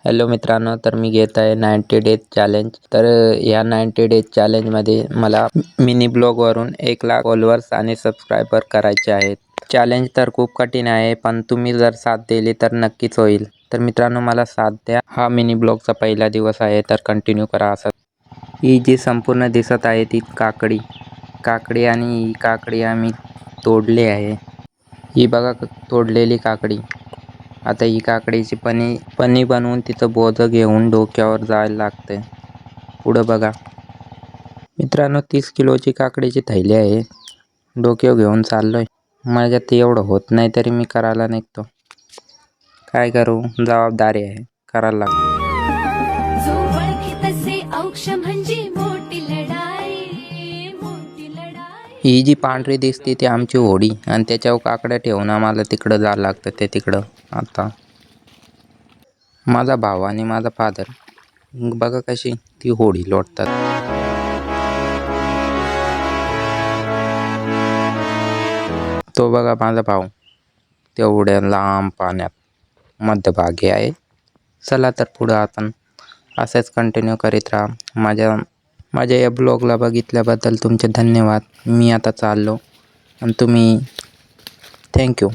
Hello मित्रांनो, तर मी घेत आहे 90 डेज चॅलेंज। तर या 90 डेज चॅलेंजमध्ये मला मिनी ब्लॉगवरून 1,00,000 फॉलोअर्स आणि सबस्क्रायबर करायचे आहेत। चॅलेंज तर खूप कठीण आहे, पण तुम्ही जर साथ दिली तर नक्कीच होईल। तर मित्रांनो, मला साथ द्या। हा मिनी ब्लॉगचा पहिला दिवस आहे, तर कंटिन्यू करा असं। ही जी संपूर्ण दिसत आहे ती काकडी आणि ही काकडी आम्ही तोडली आहे। ही बघा तोडलेली काकडी। आता ही काकडीची पन्नी बनवून तिचं बोझं घेऊन डोक्यावर जायला लागते। पुढं बघा मित्रांनो, 30 किलोची काकडीची थैली आहे, डोक्यावर घेऊन चाललोय। माझ्यात एवढं होत नाही तरी मी करायला निघतो। काय करू, जबाबदारी आहे, करायला लागतो। ही जी पांढरी दिसते ती आमची होडी, आणि त्याच्यावर काकड्या ठेवून आम्हाला तिकडं जायला लागतं। ते तिकडं आता माझा भाऊ आणि माझा फादर बघा कशी ती होडी लोटतात। तो बघा माझा भाऊ तेवढ्या लांब पाण्यात मध्यभागी आहे। चला तर पुढं आपण असंच कंटिन्यू करीत राहा। माझ्या या ब्लॉगला बघितल्याबद्दल तुमचे धन्यवाद। मी आता चाललो आणि तुम्ही थँक्यू।